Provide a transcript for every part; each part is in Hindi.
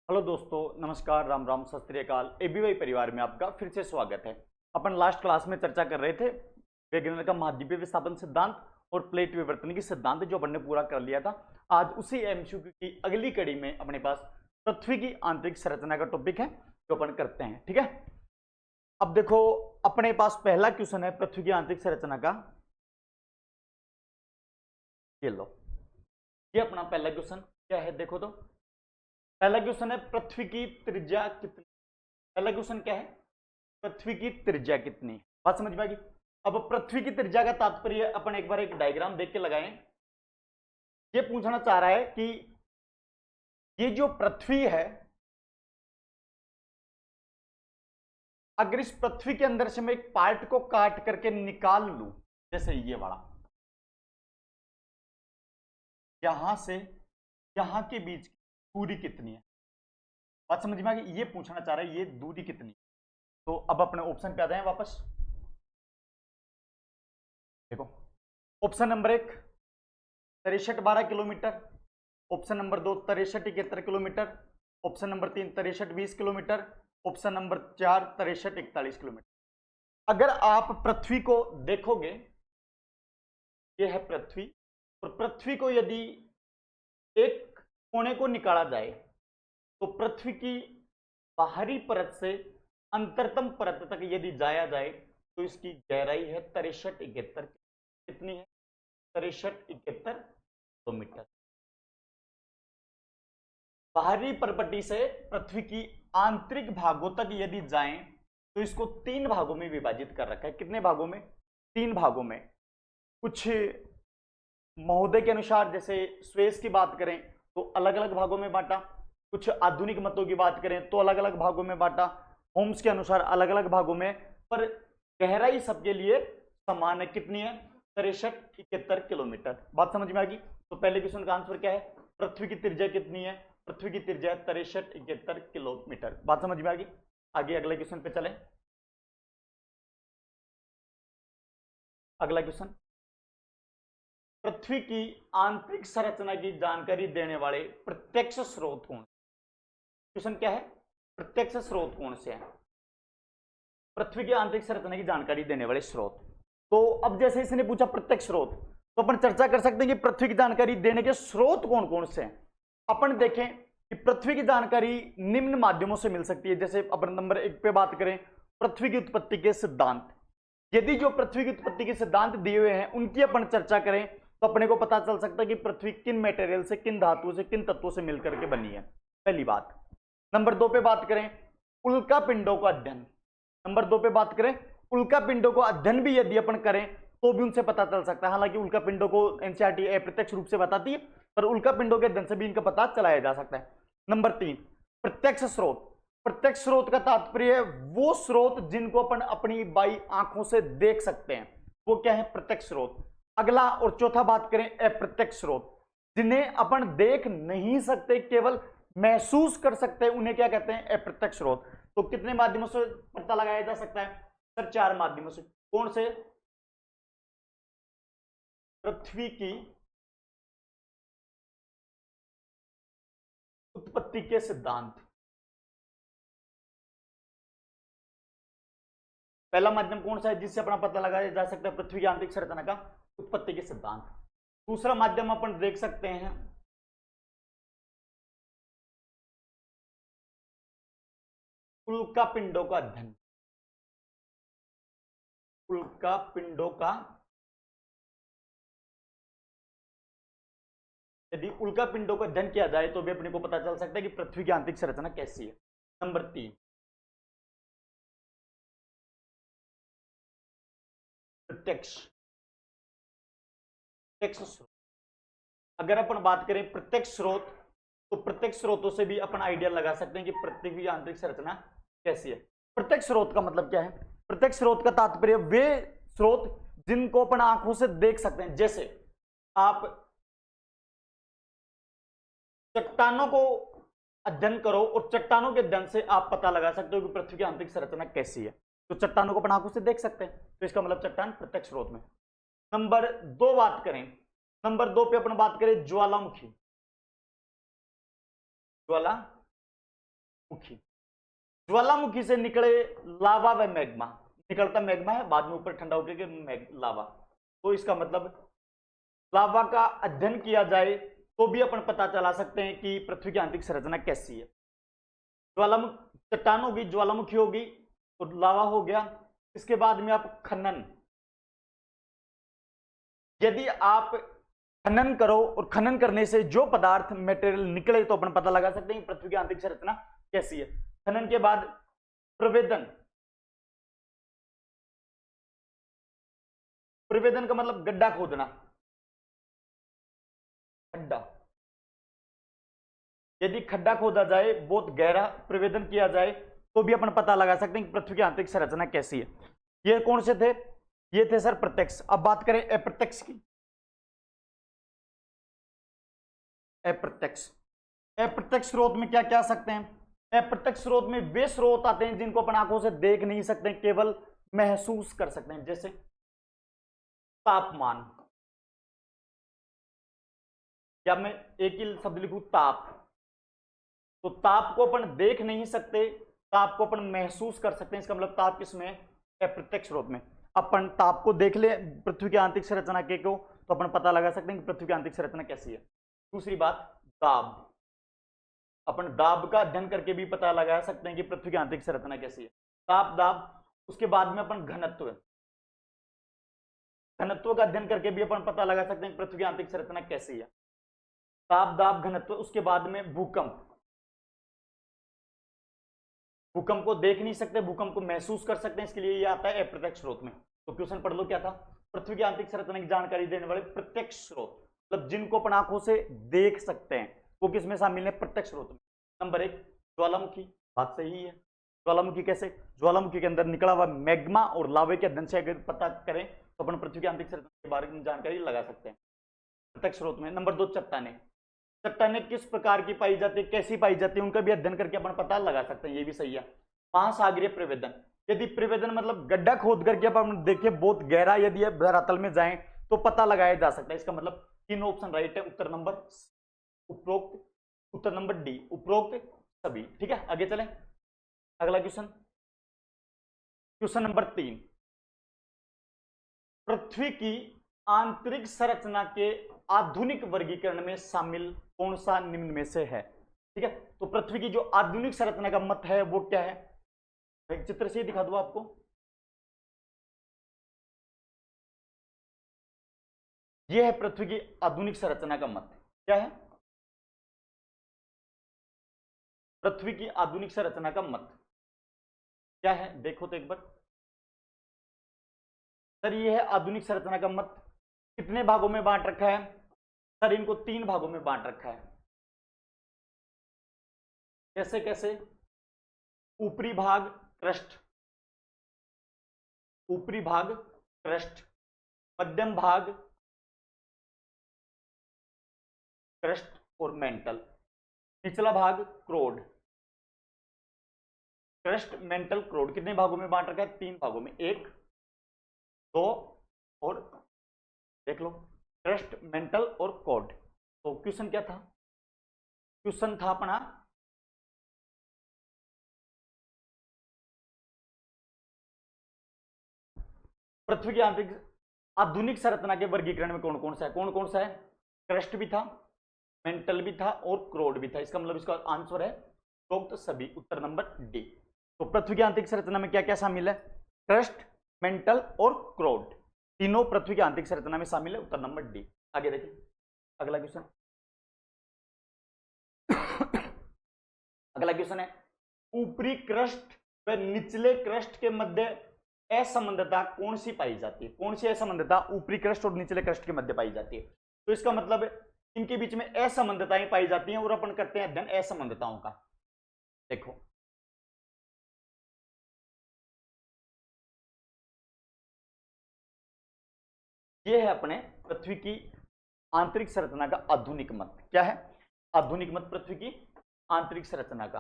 हेलो दोस्तों, नमस्कार, राम राम, सत श्री अकाल। एबीवाई परिवार में आपका फिर से स्वागत है। अपन लास्ट क्लास में चर्चा कर रहे थे वेगनर का महाद्वीपीय विस्थापन सिद्धांत और प्लेट विवर्तन की सिद्धांत जो अपन ने पूरा कर लिया था। आज उसी एमसीक्यू की अगली कड़ी में अपने पास पृथ्वी की आंतरिक संरचना का टॉपिक है जो अपन करते हैं। ठीक है, अब देखो अपने पास पहला क्वेश्चन है पृथ्वी की आंतरिक संरचना का। ये लो, ये अपना पहला क्वेश्चन क्या है देखो तो। पहला क्वेश्चन है पृथ्वी की त्रिज्या कितनी। पहला क्वेश्चन क्या है, पृथ्वी की त्रिज्या कितनी। बात समझ में आ गई। अब पृथ्वी की त्रिज्या का तात्पर्य अपन एक बार एक डायग्राम देख के लगाएं। ये पूछना चाह रहा है कि ये जो पृथ्वी है, अगर इस पृथ्वी के अंदर से मैं एक पार्ट को काट करके निकाल लूं, जैसे ये वाला, यहां से यहां के बीच की दूरी कितनी है। बात समझ में आ गई। ये पूछना चाह रहा है ये दूरी कितनी है। तो अब अपने ऑप्शन पे आ जाए वापस। देखो, option number 1 63-12 kilometre, option number 2 63-71 kilometre, option number 3 63-20 kilometre, option number 4 63-41 kilometre. अगर आप पृथ्वी को देखोगे, यह है पृथ्वी, और पृथ्वी को यदि एक कोने को निकाला जाए तो पृथ्वी की बाहरी परत से अंतरतम परत तक यदि जाया जाए तो इसकी गहराई है 63-71। कितनी है? 63-71 किलोमीटर। बाहरी परपट्टी से पृथ्वी की आंतरिक भागों तक यदि जाएं तो इसको 3 भागों में विभाजित कर रखा है। कितने भागों में? 3 भागों में। कुछ महोदय के अनुसार, जैसे स्वेस की बात करें तो अलग अलग भागों में बांटा, कुछ आधुनिक मतों की बात करें तो अलग अलग भागों में बांटा, होम्स के अनुसार अलग अलग भागों में, पर गहराई सबके लिए समान है। कितनी है? 63-71 किलोमीटर। बात समझ में आ गई। तो पहले क्वेश्चन का आंसर क्या है? पृथ्वी की त्रिज्या कितनी है? पृथ्वी की त्रिज्या 63-71 किलोमीटर। बात समझ में आ गई। आगे अगले क्वेश्चन पे चले। अगला क्वेश्चन, पृथ्वी की आंतरिक संरचना की जानकारी देने वाले प्रत्यक्ष स्रोत कौन? क्वेश्चन क्या है? प्रत्यक्ष स्रोत कौन से हैं? पृथ्वी की आंतरिक संरचना की जानकारी देने वाले स्रोत। तो अब जैसे इसने पूछा प्रत्यक्ष स्रोत, तो अपन चर्चा कर सकते हैं कि पृथ्वी की जानकारी देने के स्रोत कौन कौन से हैं। अपन देखें कि पृथ्वी की जानकारी निम्न माध्यमों से मिल सकती है। जैसे अपन नंबर 1 पे बात करें, पृथ्वी की उत्पत्ति के सिद्धांत। यदि जो पृथ्वी की उत्पत्ति के सिद्धांत दिए हुए हैं उनकी अपन चर्चा करें तो अपने को पता चल सकता है कि पृथ्वी किन मटेरियल से, किन धातुओं से, किन तत्वों से मिलकर के बनी है। पहली बात। नंबर 2 पे बात करें, उल्का पिंडों का अध्ययन। नंबर 2 पे बात करें, उल्का पिंडों को अध्ययन भी यदि अपन करें तो भी उनसे पता चल सकता है। हालांकि उल्का पिंडों को एनसीईआरटी अप्रत्यक्ष रूप से बताती है, पर उल्का पिंडों के अध्ययन से भी इनका पता चलाया जा सकता है। नंबर 3, प्रत्यक्ष स्रोत। प्रत्यक्ष स्रोत का तात्पर्य है वो स्रोत जिनको अपन अपनी बाई आंखों से देख सकते हैं, वो क्या है? प्रत्यक्ष स्रोत। अगला और चौथा बात करें, अप्रत्यक्ष स्रोत। जिन्हें अपन देख नहीं सकते, केवल महसूस कर सकते हैं, उन्हें क्या कहते हैं? अप्रत्यक्ष स्रोत। तो कितने माध्यमों से पता लगाया जा सकता है सर? 4 माध्यमों से। कौन से? पृथ्वी की उत्पत्ति के सिद्धांत। पहला माध्यम कौन सा है जिससे अपना पता लगाया जा सकता है पृथ्वी की आंतरिक संरचना का? उत्पत्ति के सिद्धांत। दूसरा माध्यम अपन देख सकते हैं उल्का पिंडों का अध्ययन। उल्का पिंडों का, यदि उल्का पिंडों का अध्ययन किया जाए तो भी अपने को पता चल सकता है कि पृथ्वी की आंतरिक संरचना कैसी है। नंबर 3, प्रत्यक्ष प्रत्यक्ष स्रोत। अगर अपन बात करें प्रत्यक्ष स्रोत, तो प्रत्यक्ष स्रोतों से भी अपन आइडिया लगा सकते हैं कि पृथ्वी की आंतरिक संरचना कैसी है। प्रत्यक्ष स्रोत का मतलब क्या है? प्रत्यक्ष स्रोत का तात्पर्य वे स्रोत जिनको अपन आंखों से देख सकते हैं। जैसे आप चट्टानों को अध्ययन करो और चट्टानों के अध्ययन से आप पता लगा सकते हो कि पृथ्वी की आंतरिक संरचना कैसी है। तो चट्टानों को अपन आंखों से देख सकते हैं, तो इसका मतलब चट्टान प्रत्यक्ष स्रोत में। नंबर 2 बात करें, नंबर 2 पे अपन बात करें ज्वालामुखी। ज्वाला मुखी, ज्वालामुखी से निकले लावा व मैग्मा, निकलता मैग्मा है, बाद में ऊपर ठंडा होकर लावा। तो इसका मतलब लावा का अध्ययन किया जाए तो भी अपन पता चला सकते हैं कि पृथ्वी की आंतरिक संरचना कैसी है। ज्वालामुखी चट्टान होगी, ज्वालामुखी होगी और लावा हो गया। इसके बाद में आप खनन, यदि आप खनन करो और खनन करने से जो पदार्थ मटेरियल निकले तो अपन पता लगा सकते हैं कि पृथ्वी की आंतरिक संरचना कैसी है। खनन के बाद प्रवेदन, प्रवेदन का मतलब गड्ढा खोदना, खड्डा, यदि खड्डा खोदा जाए, बहुत गहरा प्रवेदन किया जाए तो भी अपन पता लगा सकते हैं कि पृथ्वी की आंतरिक संरचना कैसी है। ये कौन से थे? ये थे सर प्रत्यक्ष। अब बात करें अप्रत्यक्ष की। अप्रत्यक्ष, अप्रत्यक्ष स्रोत में क्या क्या आ सकते हैं? अप्रत्यक्ष स्रोत में वे स्रोत आते हैं जिनको अपन आंखों से देख नहीं सकते, केवल महसूस कर सकते हैं। जैसे तापमान, या मैं एक ही शब्द लिखूं ताप, तो ताप को अपन देख नहीं सकते, ताप को अपन महसूस कर सकते हैं। इसका मतलब ताप किसमें? अप्रत्यक्ष स्रोत में। अपन ताप को देख ले पृथ्वी की आंतरिक संरचना के को, तो अपन पता लगा सकते हैं कि पृथ्वी की आंतरिक संरचना कैसी है। दूसरी बात दाब, अपन दाब का अध्ययन करके भी पता लगा सकते हैं कि पृथ्वी की आंतरिक संरचना कैसी है। ताप, दाब। उसके बाद में अपन घनत्व, घनत्व का अध्ययन करके भी अपन पता लगा सकते हैं कि पृथ्वी की आंतरिक संरचना कैसी है। ताप, दाब, घनत्व। उसके बाद में भूकंप, भूकंप को देख नहीं सकते, भूकंप को महसूस कर सकते हैं, इसके लिए ये आता है अप्रत्यक्ष स्रोत में। तो क्वेश्चन पढ़ लो क्या था? पृथ्वी की आंतरिक संरचना की जानकारी देने वाले प्रत्यक्ष स्रोत, मतलब जिनको अपन आंखों से देख सकते हैं, वो किसमें शामिल है? प्रत्यक्ष स्रोत में। नंबर 1 ज्वालामुखी, बात सही है। ज्वालामुखी कैसे? ज्वालामुखी के अंदर निकला हुआ मैग्मा और लावे के अध्ययन से अगर पता करें तो अपन पृथ्वी की आंतरिक संरचना के बारे में जानकारी लगा सकते हैं प्रत्यक्ष स्रोत में। नंबर 2 चट्टाने, चट्टाने किस प्रकार की पाई जाती है, कैसी पाई जाती है, उनका भी अध्ययन करके अपन पता लगा सकते हैं, ये भी सही है। महासागरीय प्रवेदन, यदि प्रवेदन मतलब गड्ढा खोद करके अपन देखें बहुत गहरा, यदि धरातल में जाएं तो पता लगाया जा सकता है। इसका मतलब 3 ऑप्शन राइट है। उत्तर नंबर उपरोक्त, उत्तर नंबर डी उपरोक्त सभी। ठीक है, आगे चलें। अगला क्वेश्चन, क्वेश्चन नंबर 3, पृथ्वी की आंतरिक संरचना के आधुनिक वर्गीकरण में शामिल कौन सा निम्न में से है? ठीक है, तो पृथ्वी की जो आधुनिक संरचना का मत है वो क्या है? एक चित्र से ही दिखा दूं आपको। यह है पृथ्वी की आधुनिक संरचना का मत। क्या है? पृथ्वी की आधुनिक संरचना का मत क्या है? देखो तो एक बार। सर ये है आधुनिक संरचना का मत। कितने भागों में बांट रखा है? सर इनको 3 भागों में बांट रखा है। कैसे कैसे? ऊपरी भाग क्रस्ट, ऊपरी भाग क्रस्ट, मध्यम भाग क्रस्ट और मेंटल, निचला भाग क्रोड। क्रस्ट, मेंटल, क्रोड कितने भागों में बांट रखा है? 3 भागों में, 1 2 और देख लो क्रस्ट, मेंटल और कोड। तो क्वेश्चन क्या था? क्वेश्चन था अपना पृथ्वी की आंतरिक आधुनिक संरचना के वर्गीकरण में कौन कौन सा है? कौन कौन सा है? क्रस्ट भी था, मेंटल भी था और क्रोड भी था। इसका मतलब इसका आंसर है उपरोक्त सभी, उत्तर नंबर डी। तो पृथ्वी की आंतरिक संरचना में क्या क्या शामिल है? क्रस्ट, मेंटल और क्रोड, तीनों पृथ्वी की आंतरिक संरचना में शामिल है, उत्तर नंबर डी। आगे देखिए अगला क्वेश्चन। अगला क्वेश्चन है, ऊपरी क्रस्ट व निचले क्रस्ट के मध्य असमानता कौन सी पाई जाती है? कौन सी असमानता ऊपरी क्रस्ट और निचले क्रस्ट के मध्य पाई जाती है? तो इसका मतलब इनके बीच में असमानताएं पाई जाती हैं और अपन करते हैं अध्ययन असमानताओं का। देखो ये है अपने पृथ्वी की आंतरिक संरचना का आधुनिक मत। क्या है? आधुनिक मत पृथ्वी की आंतरिक संरचना का।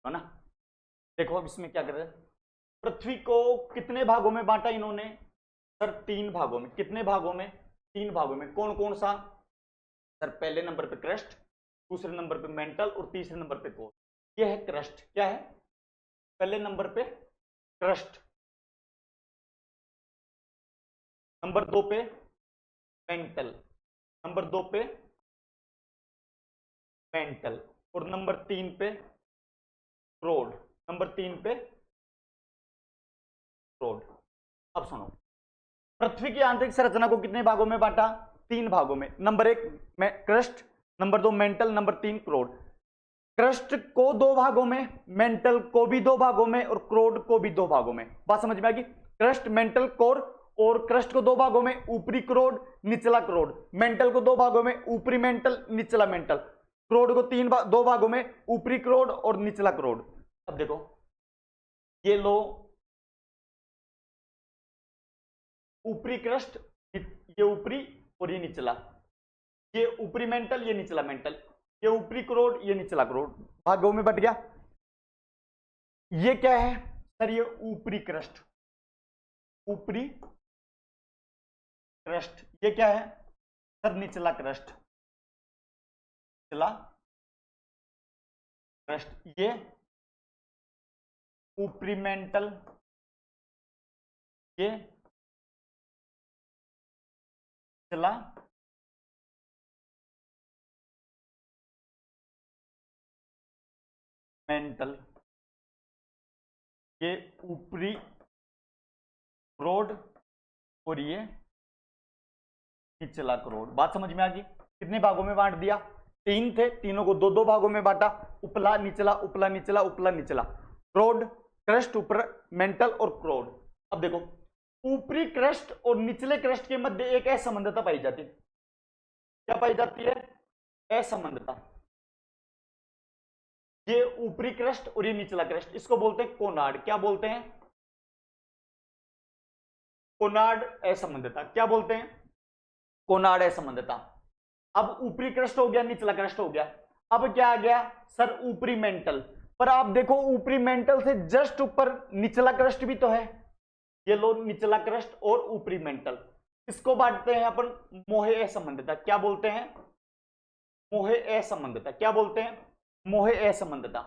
है ना? देखो अब इसमें क्या कर रहे हैं, पृथ्वी को कितने भागों में बांटा इन्होंने? सर 3 भागों में। कितने भागों में? 3 भागों में। कौन कौन सा? सर पहले नंबर पे क्रस्ट, दूसरे नंबर पे मेंटल और तीसरे नंबर पे कोर। ये है क्रस्ट। क्या है? पहले नंबर पे क्रस्ट, नंबर 2 पे मेंटल, नंबर 2 पे मेंटल और नंबर 3 पे क्रोड, नंबर 3 पे क्रोड। अब सुनो, पृथ्वी की आंतरिक संरचना को कितने भागों में बांटा? 3 भागों में। Number 1 crust, number 2 mantle, number 3 क्रोड। क्रस्ट को 2 भागों में, मेंटल को भी 2 भागों में और क्रोड को भी 2 भागों में। बात समझ में आ गई? Crust, mental, core. और क्रस्ट को 2 भागों में, ऊपरी क्रोड निचला क्रोड। मेंटल को 2 भागों में, ऊपरी मेंटल निचला मेंटल। क्रोड को 2 भागों में, ऊपरी क्रोड और निचला क्रोड। अब देखो, ये लो ऊपरी क्रस्ट, ये ऊपरी और ये निचला, ये ऊपरी मेंटल, ये निचला मेंटल, ये ऊपरी क्रोड, ये निचला क्रोड, भागों में बट गया। ये क्या है सर? ये ऊपरी क्रस्ट, ऊपरी क्रस्ट। ये क्या है सर? निचला क्रस्ट, निचला क्रस्ट। ये ऊपरी मेंटल, ये निचला मेंटल, ये ऊपरी क्रोड और ये निचला क्रोड। बात समझ में आ गई? कितने भागों में बांट दिया? 3 थे, तीनों को 2-2 भागों में बांटा। उपला निचला, उपला निचला, उपला निचला। क्रोड, क्रस्ट, ऊपर मेंटल और क्रोड। अब देखो, ऊपरी क्रस्ट और निचले क्रस्ट के मध्य एक असमानता पाई जाती है। क्या पाई जाती है? असमानता। ये ऊपरी क्रस्ट और ये निचला क्रस्ट, इसको बोलते हैं कोनाड। क्या बोलते हैं? कोनाड असमानता। क्या बोलते हैं? कोनाड असमानता। अब ऊपरी क्रस्ट हो गया, निचला क्रस्ट हो गया। अब क्या आ गया सर? ऊपरी मेंटल। पर आप देखो, ऊपरी मेंटल से जस्ट ऊपर निचला क्रस्ट भी तो है। ये लो निचला क्रस्ट और ऊपरी मेंटल, इसको बांटते हैं अपन मोहे असमानता। क्या बोलते हैं? मोहे असमानता। क्या बोलते हैं? मोहे असमानता।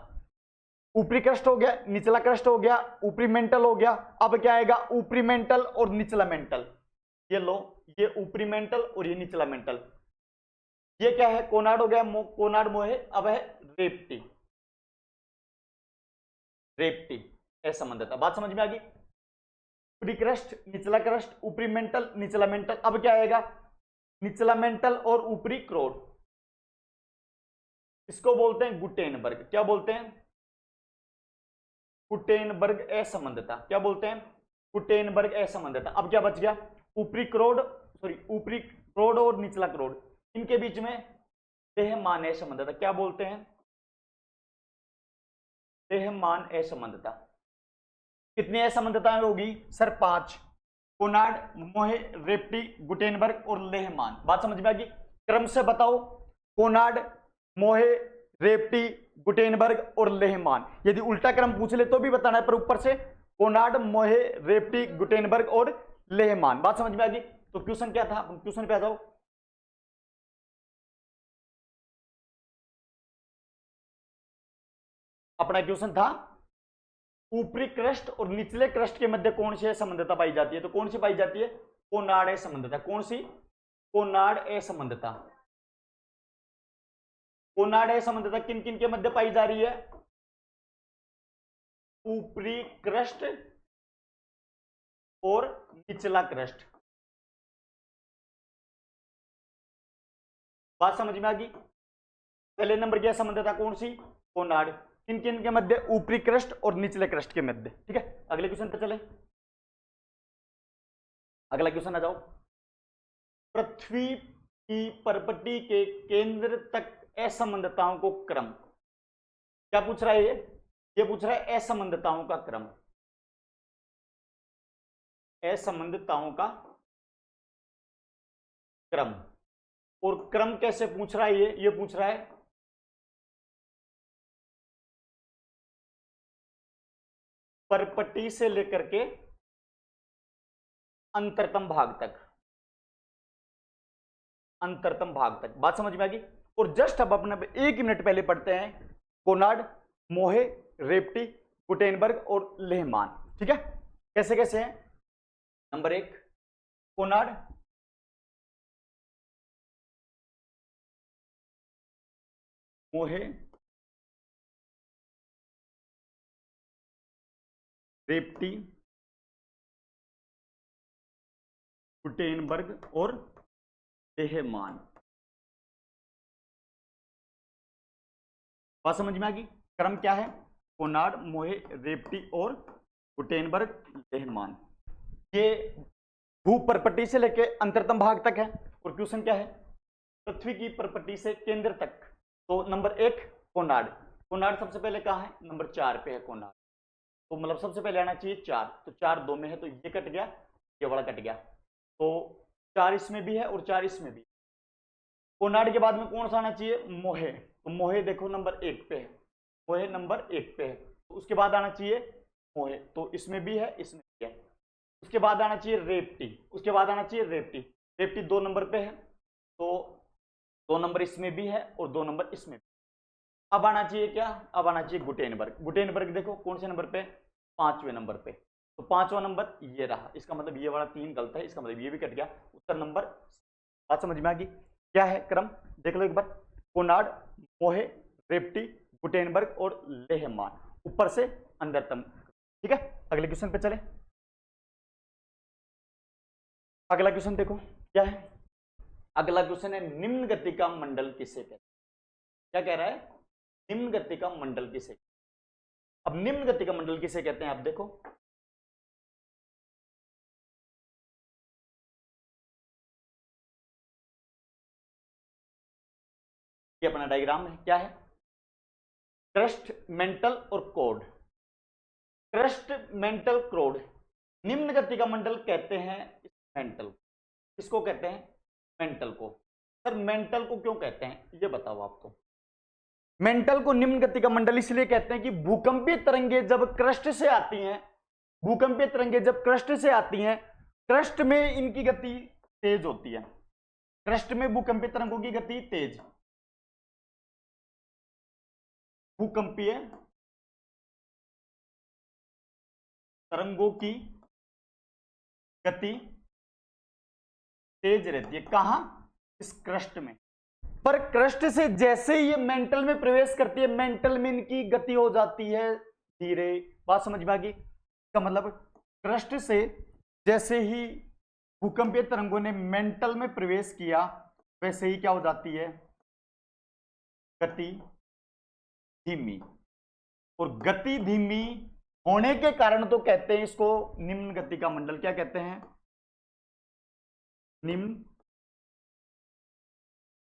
ऊपरी क्रस्ट हो गया, निचला क्रस्ट हो गया, ऊपरी मेंटल हो गया। अब क्या आएगा? ऊपरी मेंटल और निचला मेंटल। ये लो, ये ऊपरी मेंटल और ये निचला मेंटल। ये क्या है? कोनाड हो गया, कोनाड मोहे। अब है रेप्टी, रेप्टी असमानता। बात समझ में आ गई? ऊपरी क्रस्ट, निचला क्रस्ट, ऊपरी मेंटल, निचला मेंटल। अब क्या आएगा? निचला मेंटल और ऊपरी क्रोड। इसको बोलते हैं गुटेनबर्ग। क्या बोलते हैं? गुटेनबर्ग असमानता। क्या बोलते हैं? गुटेनबर्ग असमानता। अब क्या बच गया? ऊपरी क्रोड, सॉरी ऊपरी क्रोड और निचला क्रोड, इनके बीच में देहमान असमानता। क्या बोलते हैं? देहमान असमानता। कितनी असमानताएं होगी सर? 5। कोनाड, मोहे, रेप्टी, गुटेनबर्ग और लेहमान। बात समझ में आ गई? क्रम से बताओ। कोनाड, मोहे, रेप्टी, गुटेनबर्ग और लेहमान। यदि उल्टा क्रम पूछ ले तो भी बताना है, पर ऊपर से कोनाड, मोहे, रेप्टी, गुटेनबर्ग और लेहमान। बात समझ में आ गई? तो क्वेश्चन क्या था? क्वेश्चन पे आ जाओ। अपना क्वेश्चन था ऊपरी क्रस्ट और निचले क्रस्ट के मध्य कौन सी असमानता पाई जाती है? तो कौन सी पाई जाती है? कोनाड असमानता। कौन सी? कोनाड असमानता। कोनाड असमानता किन किन के मध्य पाई जा रही है? ऊपरी क्रस्ट और निचला क्रस्ट। बात समझ में आ गई? पहले नंबर की असमानता कौन सी? कोनाड। किन किन के मध्य? ऊपरी क्रस्ट और निचले क्रस्ट के मध्य। ठीक है, अगले क्वेश्चन पे चले। अगला क्वेश्चन आ जाओ। पृथ्वी की परपटी के केंद्र तक असमानताओं को क्रम। क्या पूछ रहा है ये पूछ रहा है असमानताओं का क्रम। असमानताओं का क्रम। और क्रम कैसे पूछ रहा है? ये पूछ रहा है परपट्टी से लेकर के अंतरतम भाग तक, अंतरतम भाग तक। बात समझ में आ गई। और जस्ट अब अपने 1 मिनट पहले पढ़ते हैं कोनार्ड, मोहे, रेप्टी, गुटेनबर्ग और लेहमान। ठीक है, कैसे कैसे हैं? नंबर 1 कोनार्ड, मोहे, रेप्टी, गुटेनबर्ग और लेहमान। बात समझ में आ गई। क्रम क्या है? कोनार्ड, मोहे, रेप्टी और गुटेनबर्ग, लेहमान। ये भूपरपट्टी से लेके अंतरतम भाग तक है। और क्वेश्चन क्या है? पृथ्वी की परपट्टी से केंद्र तक। तो नंबर 1 कोनार्ड, कोनार्ड सबसे पहले कहाँ है? नंबर 4 पे है कोनार्ड। तो मतलब सबसे पहले आना चाहिए 4, तो 4 2 में है, तो ये कट गया, ये वाला कट गया, तो 4 इसमें भी है और 4 इसमें भी। कोनार्ड के बाद में कौन सा आना चाहिए? मोहे। तो मोहे देखो नंबर 1 पे है, मोहे नंबर 1 पे है। तो उसके बाद आना चाहिए मोहे, तो इसमें भी है, इसमें भी है। उसके बाद आना चाहिए रेप्टी, उसके बाद आना चाहिए रेप्टी, रेप्टी 2 नंबर पे है, तो 2 नंबर इसमें भी है और 2 नंबर इसमें भी। अब आना चाहिए क्या? अब आना चाहिए गुटेनबर्ग। गुटेनबर्ग देखो कौन से नंबर पे? 5वें नंबर पे। तो 5वां नंबर ये रहा, इसका मतलब ये वाला 3 गलत है, इसका मतलब ये भी कट गया, उत्तर नंबर। बात समझ में आ गई। क्या है क्रम? देख लो एक बार। कोनार्ड, मोहे, रेप्टी, गुटेनबर्ग और लेहमान, ऊपर से अंदर तक। ठीक है, अगले क्वेश्चन पे चले। अगला क्वेश्चन देखो क्या है। अगला क्वेश्चन है निम्न गति का मंडल किसे कहते हैं? क्या कह रहा है? निम्न गति का मंडल किसे? अब निम्न गति का मंडल किसे कहते हैं आप देखो। ये अपना डायग्राम है, क्या है? क्रस्ट, मेंटल और कोड। क्रस्ट, मेंटल, क्रोड। निम्न गति का मंडल कहते हैं इस मेंटल। किसको कहते हैं? मेंटल को। सर मेंटल को क्यों कहते हैं ये बताओ आप तो। मेंटल को निम्न गति का मंडल इसलिए कहते हैं कि भूकंपीय तरंगे जब क्रस्ट से आती हैं, भूकंपीय तरंगे जब क्रस्ट से आती हैं, क्रस्ट में इनकी गति तेज होती है। क्रस्ट में भूकंपीय तरंगों की गति तेज, भूकंपीय तरंगों की गति तेज रहती है। कहां? इस क्रस्ट में। पर क्रस्ट से जैसे ही ये मेंटल में प्रवेश करती है, मेंटल में इनकी गति हो जाती है धीरे। बात समझ में आ गई। इसका मतलब क्रस्ट से जैसे ही भूकंपीय तरंगों ने मेंटल में प्रवेश किया, वैसे ही क्या हो जाती है? गति धीमी। और गति धीमी होने के कारण तो कहते हैं इसको निम्न गति का मंडल। क्या कहते हैं? निम्न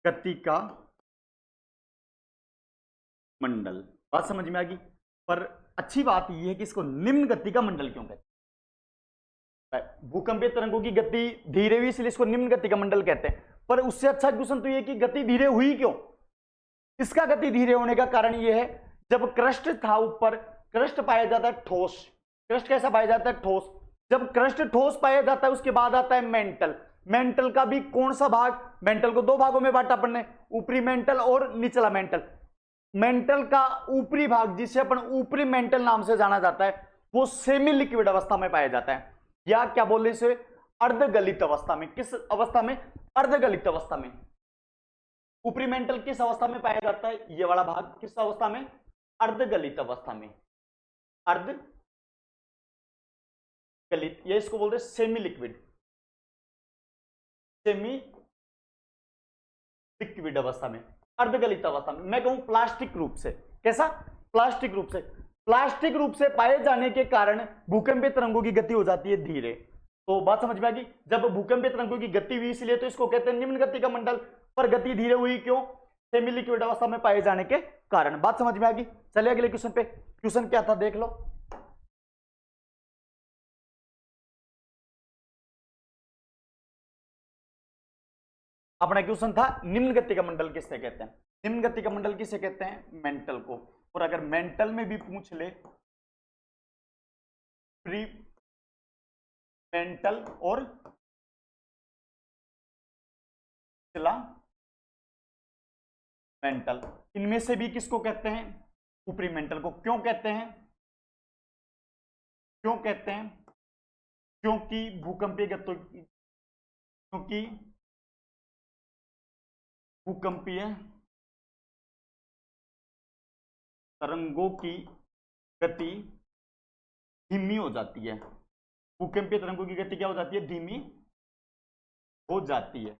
गति का मंडल। बात समझ में आ गई। पर अच्छी बात यह है कि इसको निम्न गति का मंडल क्यों कहते हैं? भूकंपीय तरंगों की गति धीरे हुई इसलिए इसको निम्न गति का मंडल कहते हैं। पर उससे अच्छा क्वेश्चन तो यह कि गति धीरे हुई क्यों? इसका गति धीरे होने का कारण यह है, जब क्रस्ट था ऊपर, क्रस्ट पाया जाता है ठोस। क्रस्ट कैसा पाया जाता है? ठोस। जब क्रस्ट ठोस पाया जाता है उसके बाद आता है मेंटल। मेंटल का भी कौन सा भाग? मेंटल को 2 भागों में बांटा अपन ने, ऊपरी मेंटल और निचला मेंटल। मेंटल का ऊपरी भाग जिसे अपन ऊपरी मेंटल नाम से जाना जाता है, वो सेमी लिक्विड अवस्था में पाया जाता है, या क्या बोलने इसे? अर्धगलित अवस्था में। किस अवस्था में? अर्धगलित अवस्था में। ऊपरी मेंटल किस अवस्था में पाया जाता है? ये वाला भाग किस अवस्था में? अर्धगलित अवस्था में। अर्धगलित, ये इसको बोलते हैं सेमी लिक्विड, सेमी लिक्विड अवस्था में, अर्धगलित अवस्था में। मैं कहूं प्लास्टिक रूप से। कैसा? प्लास्टिक रूप से। प्लास्टिक रूप से पाए जाने के कारण भूकंपीय तरंगों की गति हो जाती है धीरे। तो बात समझ में आ गई। जब भूकंपीय तरंगों की गति हुई इसलिए तो इसको कहते हैं निम्न गति का मंडल। पर गति धीरे हुई क्यों? सेमी लिक्विड अवस्था में पाए जाने के कारण। बात समझ में आ गई। चलिए अगले क्वेश्चन पे। क्वेश्चन क्या था देख लो। अपना क्वेश्चन था निम्न गति का मंडल किससे कहते हैं? निम्न गति का मंडल किसे कहते हैं? मेंटल को। और अगर मेंटल में भी पूछ ले मेंटल और मेंटल, इनमें से भी किसको कहते हैं? ऊपरी मेंटल को। क्यों कहते हैं? क्यों कहते हैं? क्योंकि भूकंपीय गतियों, क्योंकि भूकंपीय तरंगों की गति धीमी हो जाती है। भूकंपीय तरंगों की गति क्या हो जाती है? धीमी हो जाती है।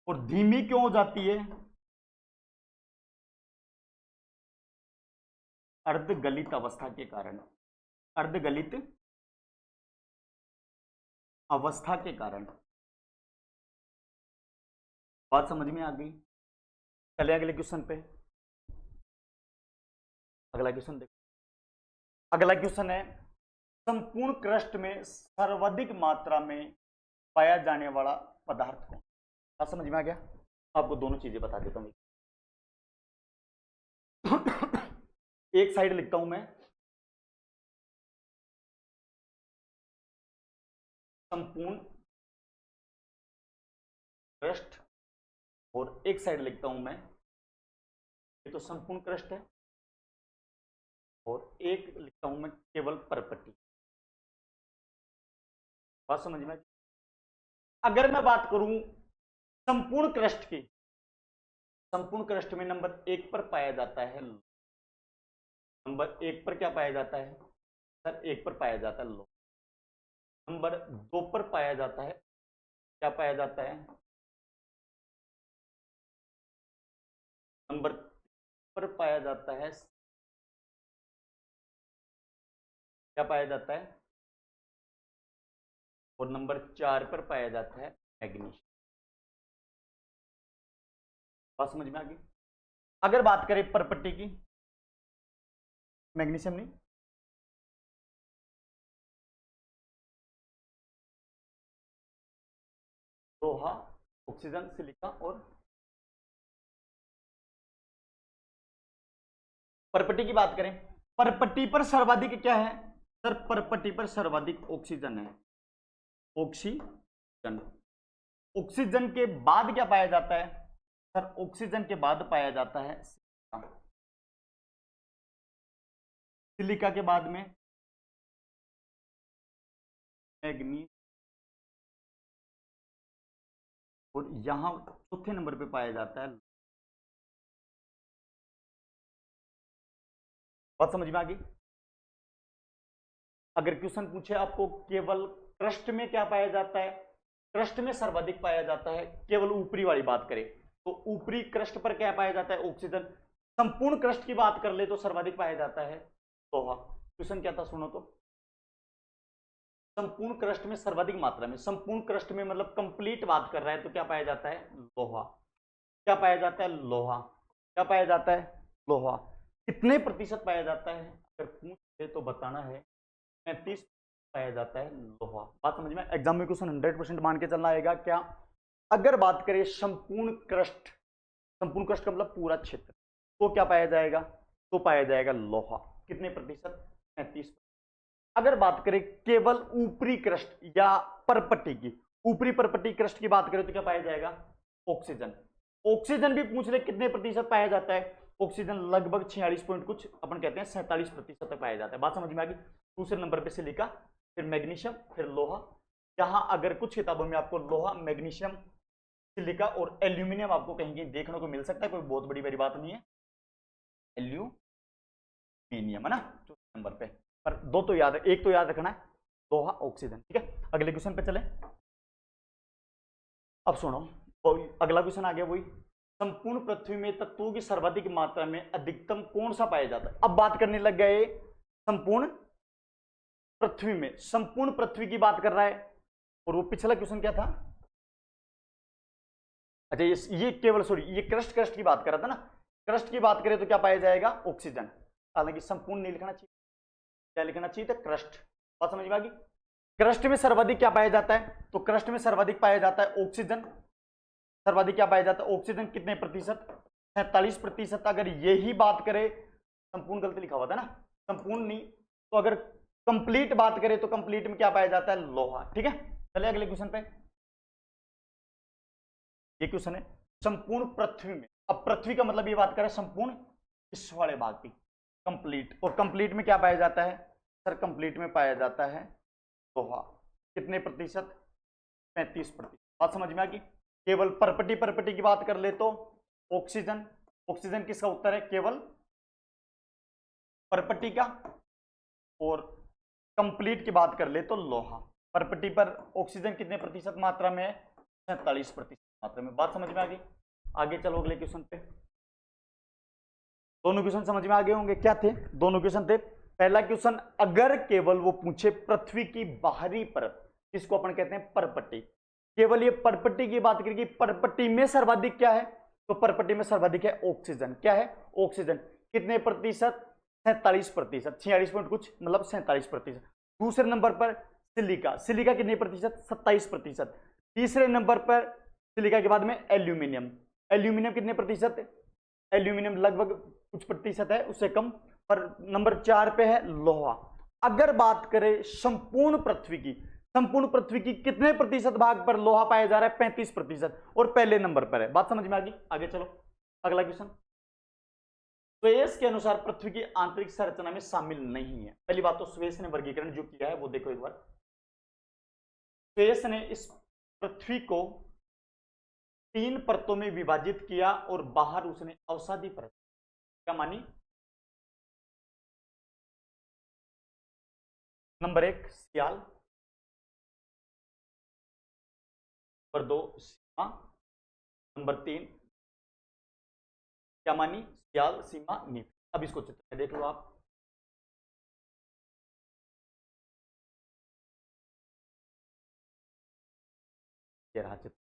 और धीमी क्यों हो जाती है? अर्धगलित अवस्था के कारण। अर्धगलित अवस्था के कारण। बात समझ में आ गई? चले अगले क्वेश्चन पे। अगला क्वेश्चन देखो। अगला क्वेश्चन है, संपूर्ण क्रस्ट में सर्वाधिक मात्रा में पाया जाने वाला पदार्थ कौन? बात समझ में आ गया? आपको दोनों चीजें बता देता हूं। एक साइड लिखता हूं मैं संपूर्ण क्रस्ट, और एक साइड लिखता हूं मैं, ये तो संपूर्ण क्रस्ट है, और एक लिखता हूं मैं केवल परपट्टी। बात समझ में? अगर मैं बात करूं संपूर्ण क्रस्ट की, संपूर्ण क्रस्ट में नंबर 1 पर पाया जाता है, नंबर 1 पर क्या पाया जाता है सर? 1 पर पाया जाता है लो। नंबर 2 पर पाया जाता है, क्या पाया जाता है? नंबर पर पाया जाता है, क्या पाया जाता है? और नंबर 4 पर पाया जाता है मैग्नीशियम। बात समझ में आ गई? अगर बात करें परपट्टी की, मैग्नीशियम नहीं, लोहा, ऑक्सीजन, सिलिका और परपट्टी की बात करें, परपट्टी पर सर्वाधिक क्या है सर? परपट्टी पर सर्वाधिक ऑक्सीजन है। ऑक्सीजन। ऑक्सीजन के बाद क्या पाया जाता है सर? ऑक्सीजन के बाद पाया जाता है सिलिका। सिलिका के बाद में मैग्नीशियम, और यहां चौथे नंबर पे पाया जाता है। बात समझ में आ गई? अगर क्वेश्चन पूछे आपको केवल क्रस्ट में क्या पाया जाता है, क्रस्ट में सर्वाधिक पाया जाता है, केवल ऊपरी वाली बात करें तो ऊपरी क्रस्ट पर क्या पाया जाता है? ऑक्सीजन। संपूर्ण क्रस्ट की बात कर ले तो सर्वाधिक पाया जाता है लोहा। क्वेश्चन क्या था सुनो तो, संपूर्ण क्रस्ट में सर्वाधिक मात्रा में, संपूर्ण क्रस्ट में मतलब कंप्लीट बात कर रहा है तो क्या पाया जाता है? लोहा। क्या पाया जाता है? लोहा। क्या पाया जाता है? लोहा। कितने प्रतिशत पाया जाता है अगर पूछे तो बताना है। 35 पाया जाता है लोहा। बात समझ में? एग्जाम में क्वेश्चन 100% मान के चलना आएगा क्या? अगर बात करें संपूर्ण क्रस्ट, संपूर्ण क्रस्ट का मतलब पूरा क्षेत्र, तो क्या पाया जाएगा? तो पाया जाएगा लोहा। कितने प्रतिशत? 35। अगर बात करें केवल ऊपरी क्रस्ट या परपट्टी की, ऊपरी परपट्टी क्रस्ट की बात करें तो क्या पाया जाएगा? ऑक्सीजन। ऑक्सीजन भी पूछ रहे कितने प्रतिशत पाया जाता है? ऑक्सीजन लगभग 46 पॉइंट कुछ, अपन कहते हैं 47% तक पाया जाता है। बात समझ में आ गई? दूसरे नंबर पे सिलिका, फिर मैग्नीशियम, फिर लोहा। जहां अगर कुछ किताबों में आपको लोहा, मैग्नीशियम, सिलिका और एल्यूमिनियम आपको कहीं कहीं देखने को मिल सकता है, कोई बहुत बड़ी बड़ी बात नहीं है। एल्यूमिनियम है ना चौथे नंबर पे, पर दो तो याद है, एक तो याद रखना है, लोहा, ऑक्सीजन। ठीक है, अगले क्वेश्चन पे चले। अब सुनो, अगला क्वेश्चन आ गया वही, संपूर्ण पृथ्वी में तत्वों की सर्वाधिक मात्रा में अधिकतम कौन सा पाया जाता है? अब बात करने लग गए संपूर्ण पृथ्वी में, संपूर्ण पृथ्वी की बात कर रहा है। और वो पिछला क्वेश्चन क्या था? अच्छा ये केवल सॉरी, ये क्रस्ट की बात कर रहा था ना। क्रस्ट की बात करें तो क्या पाया जाएगा? ऑक्सीजन। हालांकि संपूर्ण नहीं लिखना चाहिए, क्या लिखना चाहिए था? क्रस्ट। बात समझ में आ गई? क्रस्ट में सर्वाधिक क्या पाया जाता है? तो क्रस्ट में सर्वाधिक पाया जाता है ऑक्सीजन। सर्वाधिक क्या पाया जाता है? ऑक्सीजन। कितने प्रतिशत? 47%। अगर यही बात करें, संपूर्ण गलती लिखा हुआ था ना, संपूर्ण नहीं, तो अगर कंप्लीट बात करें तो कंप्लीट में क्या पाया जाता है? लोहा। ठीक है, चलिए अगले क्वेश्चन पे। ये क्वेश्चन है संपूर्ण पृथ्वी में, अब पृथ्वी का मतलब ये बात करें संपूर्ण इस वाले भाग की, कंप्लीट, और कंप्लीट में क्या पाया जाता है सर? कंप्लीट में पाया जाता है लोहा। कितने प्रतिशत? 35%। बात समझ में आ गई? केवल परपटी की बात कर ले तो ऑक्सीजन, ऑक्सीजन किसका उत्तर है? केवल परपटी का। और कंप्लीट की बात कर ले तो लोहा। परपटी पर ऑक्सीजन कितने प्रतिशत मात्रा में है? 47% मात्रा में। बात समझ में आ गई? आगे चलो अगले क्वेश्चन पे। दोनों क्वेश्चन समझ में आ गए होंगे। क्या थे दोनों क्वेश्चन? थे पहला क्वेश्चन, अगर केवल वो पूछे पृथ्वी की बाहरी परत, इसको अपन कहते हैं परपट्टी, केवल ये परपट्टी की बात करेगी, परपट्टी में सर्वाधिक क्या है? तो परपट्टी में सर्वाधिक है ऑक्सीजन। क्या है? ऑक्सीजन। कितने प्रतिशत? 47%, 46 पॉइंट कुछ, मतलब 47%। दूसरे नंबर पर सिलिका, सिलिका कितने प्रतिशत? 27%। तीसरे नंबर पर सिलिका के बाद में एल्यूमिनियम, एल्यूमिनियम कितने प्रतिशत? एल्यूमिनियम लगभग कुछ प्रतिशत है, उससे कम। पर नंबर 4 पे है लोहा। अगर बात करें संपूर्ण पृथ्वी की, संपूर्ण पृथ्वी की कितने प्रतिशत भाग पर लोहा पाया जा रहा है? 35%, और पहले नंबर पर है। बात समझ में आ गई? आगे चलो अगला क्वेश्चन। स्वेस के अनुसार पृथ्वी की आंतरिक संरचना में शामिल नहीं है। पहली बात तो स्वेस ने वर्गीकरण जो किया है वो देखो एक बार। स्वेस ने इस पृथ्वी को 3 परतों में विभाजित किया और बाहर उसने अवसादी परत क्या मानी? नंबर 1 सियाल, नंबर 2 सीमा, नंबर 3 क्या मानी? सियाल, सीमा, नीफ। अब इसको चित्र में देख लो आप। ये रहा चित्र।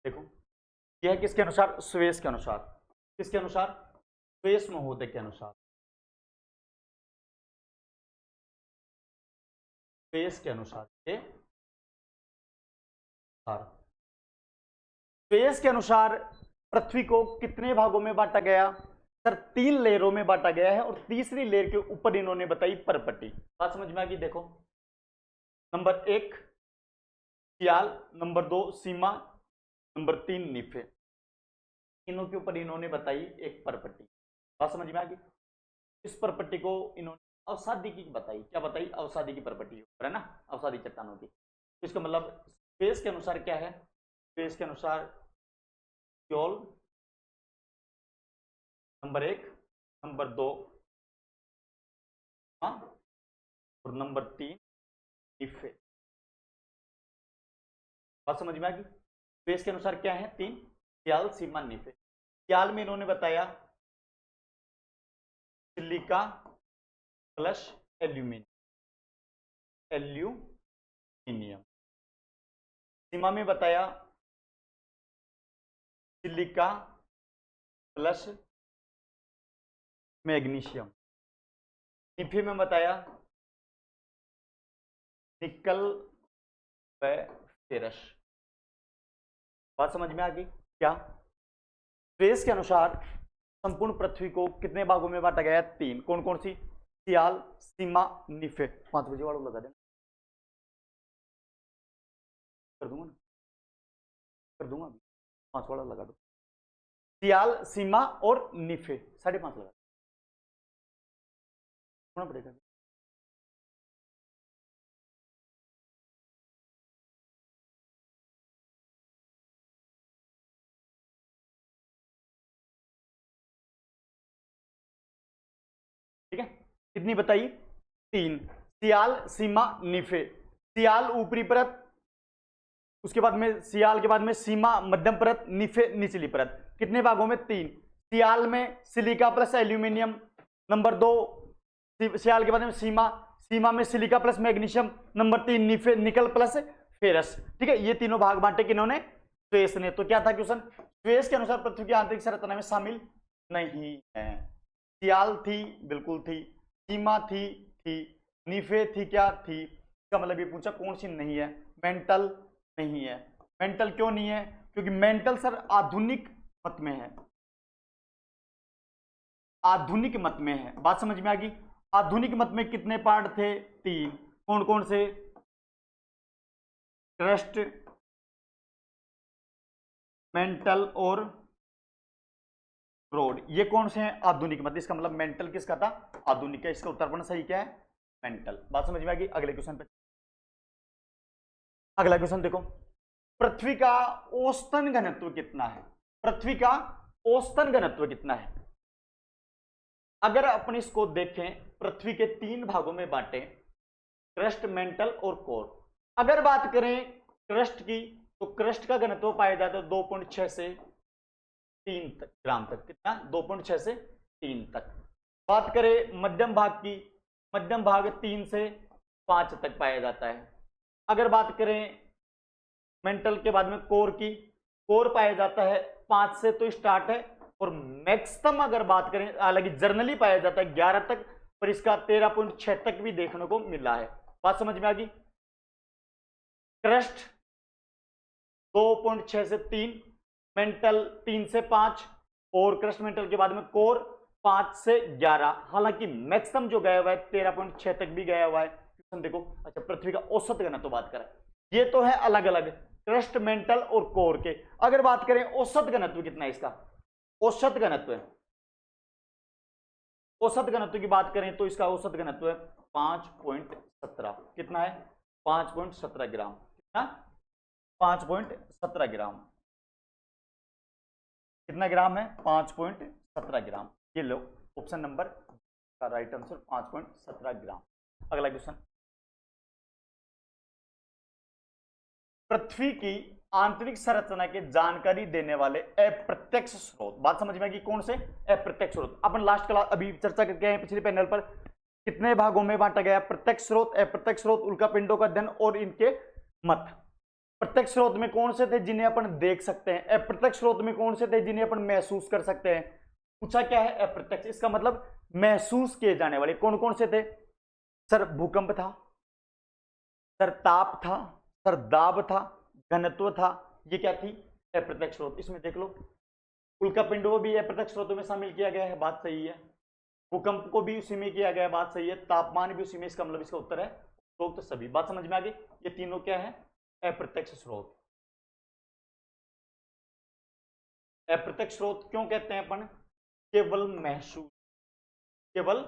देखो यह है किसके अनुसार? स्वेस के अनुसार। किसके अनुसार? स्वेस महोदय के अनुसार। स्वेस के अनुसार स्वेस के अनुसार पृथ्वी को कितने भागों में बांटा गया सर? 3 लेयरों में बांटा गया है, और तीसरी लेयर के ऊपर इन्होंने बताई परपट्टी। बात समझ में आ गई? देखो नंबर 1 सियाल, नंबर 2 सीमा, नंबर 3 निफे। तीनों के ऊपर इन्होंने बताई एक परपट्टी। बात समझ में आ गई? इस परपट्टी को इन्होंने अवसादी की बताई। क्या बताई? अवसादी की परपट्टी है ना, अवसादी चट्टानों की। इसका मतलब स्पेस के अनुसार क्या है? स्पेस के अनुसार क्योल नंबर 1, नंबर 2 और नंबर 3 निफे। बात समझ में आ गई? स्पेस के अनुसार क्या है? 3 सियाल, सीमा, निफे। सियाल में इन्होंने बताया सिलिका प्लस एल्यूमिनियम। सीमा में बताया सिलिका प्लस मैग्नीशियम। निफे में बताया निकल व फेरस। बात समझ में आ गई? क्या स्पेस के अनुसार संपूर्ण पृथ्वी को कितने भागों में बांटा गया है? 3। कौन कौन सी? सियाल, सीमा, निफे। 5 बजे वालों लगा देना, कर दूंगा ना, कर दूंगा। 5 वाला लगा दो। सियाल, सीमा और निफे 5.5 लगा पड़ेगा। ठीक है, कितनी बताई? 3। सियाल, सीमा, निफे। सियाल ऊपरी परत, उसके बाद में सियाल के बाद में सीमा मध्यम परत, निफे निचली परत। कितने भागों में? 3। सियाल में सिलिका प्लस एल्यूमिनियम। नंबर 2 सियाल के बाद में सीमा, सीमा में silica plus magnesium. Number 3 निफे nickel plus ferrous. ठीक है, ये तीनों भाग बांटे किन्होंने? स्वेस ने। तो क्या था क्वेश्चन? स्वेस के अनुसार पृथ्वी की आंतरिक संरचना में शामिल नहीं है। सियाल थी, बिल्कुल थी। सीमा थी, निफे थी, क्या थी? इसका मतलब ये पूछा कौन सी नहीं है? मेंटल नहीं है, मेंटल क्यों नहीं है? क्योंकि मेंटल सर आधुनिक मत में है, आधुनिक मत में है। बात समझ में आ गई? आधुनिक मत में कितने पार्ट थे? 3। कौन कौन से? ट्रस्ट, मेंटल और क्रोड। ये कौन से हैं? आधुनिक मत। इसका मतलब मेंटल किसका था? आधुनिक का। इसका उत्तर सही क्या है? मेंटल। बात समझ में आ गई? अगले क्वेश्चन पे, अगला क्वेश्चन देखो, पृथ्वी का औसतन घनत्व कितना है? पृथ्वी का औसतन घनत्व कितना है? अगर अपन इसको देखें, पृथ्वी के 3 भागों में बांटे, क्रस्ट, मेंटल और कोर। अगर बात करें क्रस्ट की, तो क्रस्ट का घनत्व पाया जाता है 2.6 से 3 तक ग्राम तक। कितना? 2.6 से 3 तक। बात करें मध्यम भाग की, मध्यम भाग 3 से 5 तक पाया जाता है। अगर बात करें मेंटल के बाद में कोर की, कोर पाया जाता है 5 से तो स्टार्ट है, और मैक्सिमम अगर बात करें, हालांकि जर्नली पाया जाता है 11 तक, पर इसका 13.6 तक भी देखने को मिला है। बात समझ में आ गई? क्रस्ट 2.6 से 3, मेंटल 3 से 5, और क्रस्ट मेंटल के बाद में कोर 5 से 11। हालांकि मैक्सिमम जो गया हुआ है 13.6 तक भी गया हुआ है। देखो, अच्छा, पृथ्वी का औसत घनत्व तो बात करें, ये तो है अलग अलग क्रस्ट, मेंटल और कोर के। अगर बात करें औसत घनत्व कितना है इसका, औसत घनत्व है, औसत घनत्व की बात करें तो इसका औसत घनत्व है 5.17। कितना है? 5.17 ग्राम। कितना? 5.17 ग्राम। कितना ग्राम है? 5.17 ग्राम। ये लो, ऑप्शन नंबर का राइट आंसर 5.17 ग्राम। अगला क्वेश्चन, पृथ्वी की आंतरिक संरचना की जानकारी देने वाले अप्रत्यक्ष स्रोत। बात समझ में आएगी? कौन से? अप्रत्यक्ष स्रोत। अपन लास्ट क्लास अभी चर्चा करके आए पिछले पैनल पर, कितने भागों में बांटा गया? प्रत्यक्ष स्रोत, अप्रत्यक्ष स्रोत, उल्कापिंडों का अध्ययन और इनके मत। प्रत्यक्ष स्रोत में कौन से थे जिन्हें अपन देख सकते हैं? अप्रत्यक्ष स्रोत में कौन से थे जिन्हें अपन महसूस कर सकते हैं? पूछा क्या है? अप्रत्यक्ष, इसका मतलब महसूस किए जाने वाले। कौन कौन से थे? सर भूकंप था, सर ताप था, सर दाब था, घनत्व था। ये क्या थी? अप्रत्यक्ष स्रोत। इसमें देख लो, उल्कापिंड को भी अप्रत्यक्ष स्रोतों में शामिल किया गया है, बात सही है। भूकंप को भी उसी में किया गया है, बात सही है। तापमान भी उसी में, इसका मतलब इसका उत्तर है स्रोत सभी। बात समझ में आ गई? ये तीनों क्या है? अप्रत्यक्ष स्रोत। अप्रत्यक्ष स्रोत क्यों कहते हैं अपन? केवल महसूस, केवल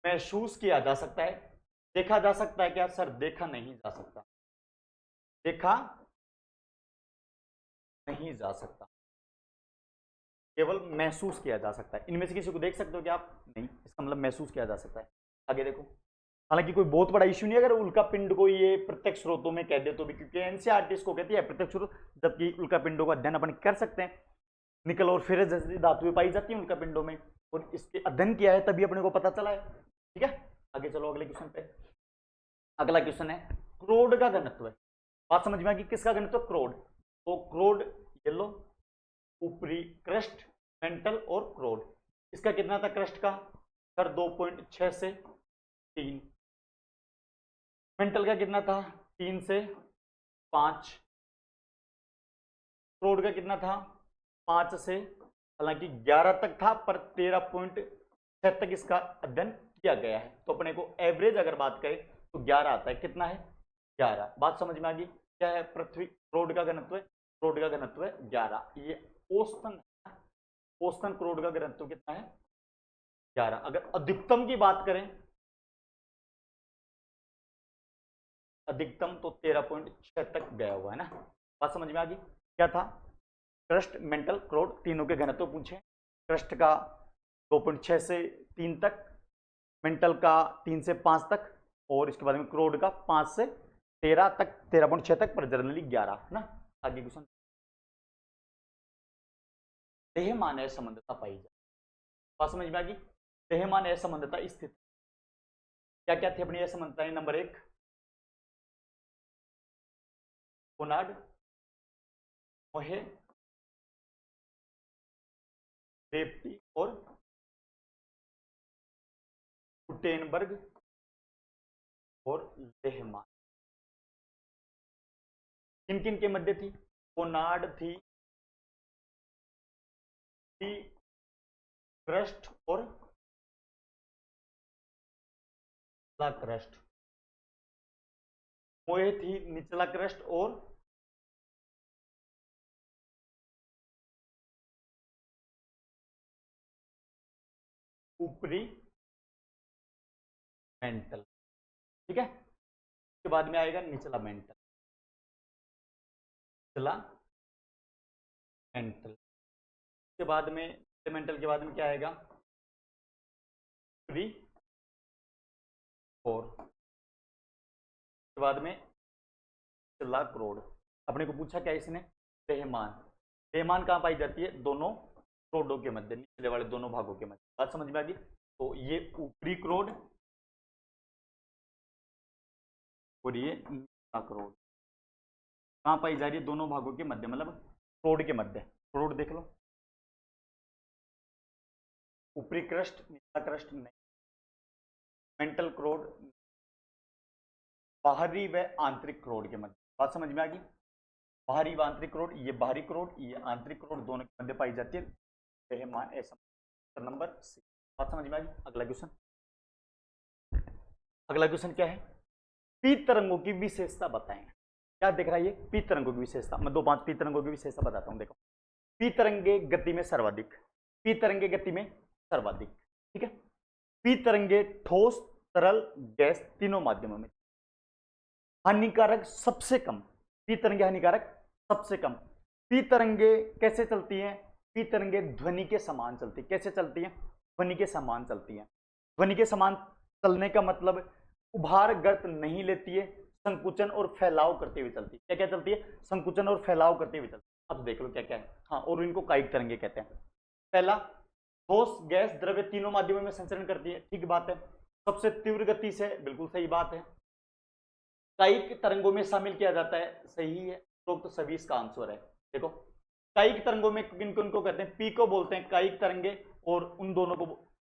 महसूस किया जा सकता है। देखा जा सकता है क्या? सर देखा नहीं जा सकता, देखा नहीं जा सकता, केवल महसूस किया जा सकता है। इनमें से किसी को देख सकते हो क्या आप? नहीं, इसका मतलब महसूस किया जा सकता है। आगे देखो, हालांकि कोई बहुत बड़ा इश्यू नहीं अगर उल्का पिंड को ये प्रत्यक्ष स्रोतों में कह दे तो भी, क्योंकि एनसीईआरटी इसको कहती है प्रत्यक्ष स्रोत, जबकि उल्का पिंडों का अध्ययन अपन कर सकते हैं। निकल और फेरस जैसी धातुएं पाई जाती है उल्का पिंडों में, और इसके अध्ययन किया है तभी अपने को पता चला है। ठीक है, आगे चलो अगले क्वेश्चन पे। अगला क्वेश्चन है क्रोड का घनत्व है। बात समझ में आ गई? किसका घनत्व? क्रोड। तो क्रोड ये लो, ऊपरी क्रस्ट, मेंटल और क्रोड। इसका कितना था क्रस्ट का? सर 2.6 से 3। मेंटल का कितना था? 3 से 5। क्रोड का कितना था? 5 से, हालांकि 11 तक था, पर 13.6 तक इसका अध्ययन किया गया है। तो अपने को एवरेज अगर बात करें तो 11 आता है। कितना है? 11। बात समझ में आ गई? क्या है? पृथ्वी क्रोड का घनत्व है, क्रोड का घनत्व है 11। ये औसतन, औसतन क्रोड का घनत्व कितना है? 11। अगर अधिकतम की बात करें, अधिकतम तो 13.6 तक गया हुआ है ना। बात समझ में आ गई? क्या था? क्रस्ट, मेंटल, क्रोड, तीनों के घनत्व पूछे। क्रस्ट का 2.6 से 3 तक, मेंटल का 3 से 5 तक, और इसके बाद में क्रोड का 5 से 13 तक, 13.6 तक, पर जनरली 11 ना। आगे क्वेश्चन, देहमान असमानता पाई जाए। बात समझ में आ गई? देहमान असमानता स्थिति क्या क्या थी अपनी असमानताएं? नंबर 1 कोनाड, मोहे, रेप्टी और गुटेनबर्ग और लेहमान। किन किन के मध्य थी? कोनार्ड थी, क्रस्ट और क्रस्ट। मोए थी निचला क्रस्ट और ऊपरी मेंटल। ठीक है, उसके बाद में आएगा निचला मेंटल, निचला मेंटल। उसके बाद में मेंटल के बाद में क्या आएगा? ऊपरी और उसके बाद में निचला क्रोड। अपने को पूछा क्या इसने? रेहमान। रेहमान कहां पाई जाती है? दोनों क्रोडों के मध्य, निचले वाले दोनों भागों के मध्य। बात समझ में आ गई? तो ये ऊपरी क्रोड और ये निचला क्रोड कहां पाई जा रही है? दोनों भागों के मध्य, मतलब क्रोड के मध्य। क्रोड देख लो, ऊपरी क्रस्ट निचला क्रस्ट नहीं, मेंटल क्रोड बाहरी व आंतरिक क्रोड के मध्य। बात समझ में आ गई? बाहरी व आंतरिक क्रोड, ये बाहरी क्रोड, ये आंतरिक क्रोड, दोनों के मध्य पाई जाती है नंबर सी। बात समझ में आ गई? अगला क्वेश्चन, अगला क्वेश्चन क्या है? पी तरंगों की विशेषता बताएं। क्या दिख रहा है ये? पी तरंगों की विशेषता। मैं 2-5 पी तरंगों की विशेषता बताता हूं। देखो, पी तरंगे गति में सर्वाधिक, पी तरंगे गति में सर्वाधिक। ठीक है, पी तरंगे ठोस, तरल, गैस तीनों माध्यमों में। हानिकारक सबसे कम, पी तरंगे हानिकारक सबसे कम। पी तरंगे कैसे चलती हैं? पी तरंगे ध्वनि के समान चलती। कैसे चलती हैं? ध्वनि के समान चलती हैं। ध्वनि के समान चलने का मतलब उभार गर्त नहीं लेती है, संकुचन और फैलाव करते हुए चलती है। क्या क्या चलती है? संकुचन और फैलाव करते हुए चलती है। अब देख लो क्या क्या है। हाँ, और इनको कायिक तरंगे कहते हैं। पहला, ठोस, गैस, द्रव्य तीनों माध्यमों में संचरण करती है। ठीक बात है, सबसे तीव्र गति से, बिल्कुल सही बात है। कायिक तरंगों में शामिल किया जाता है, सही है। तो सभी इसका आंसर है। देखो, कायिक तरंगों में किन किन को कहते हैं? पी को बोलते हैं कायिक तरंगे, और उन दोनों को,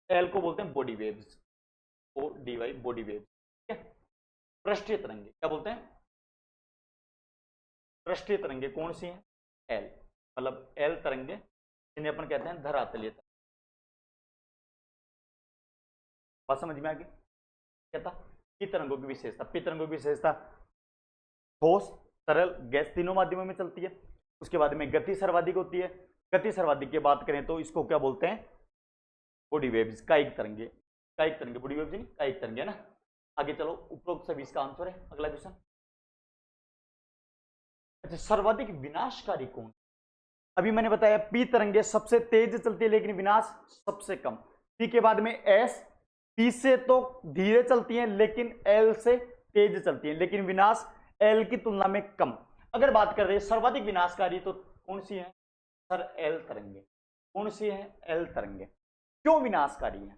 एल को बोलते हैं body waves, O D Y, body waves. ठीक है, पृष्ठीय तरंगे क्या बोलते हैं? पृष्ठीय तरंगे कौन सी हैं? एल, मतलब एल तरंगे, जिन्हें अपन कहते हैं धरातलीय तरंगे। बात समझ में आ गई? क्या था? पी तरंगों की विशेषता, पी तरंगों की विशेषता ठोस, तरल, गैस तीनों माध्यमों में चलती है। उसके बाद में गति सर्वाधिक होती है। गति सर्वाधिक की बात करें तो इसको क्या बोलते हैं? बॉडी वेव्स, कायिक तरंगे। कायिक तरंगे, बॉडी वेव्स नहीं, कायिक तरंगे ना। आगे चलो, उपरोक्त सभी इसका आंसर है। अगला क्वेश्चन, अच्छा, सर्वाधिक विनाशकारी कौन? अभी मैंने बताया पी तरंगे सबसे तेज चलती है लेकिन विनाश सबसे कम। पी के बाद में एस, पी से तो धीरे चलती हैं लेकिन एल से तेज चलती हैं, लेकिन विनाश एल की तुलना में कम। अगर बात कर रहे हैं सर्वाधिक विनाशकारी तो कौन सी है? सर एल तरंगे। कौन सी है? एल तरंगे। क्यों विनाशकारी है?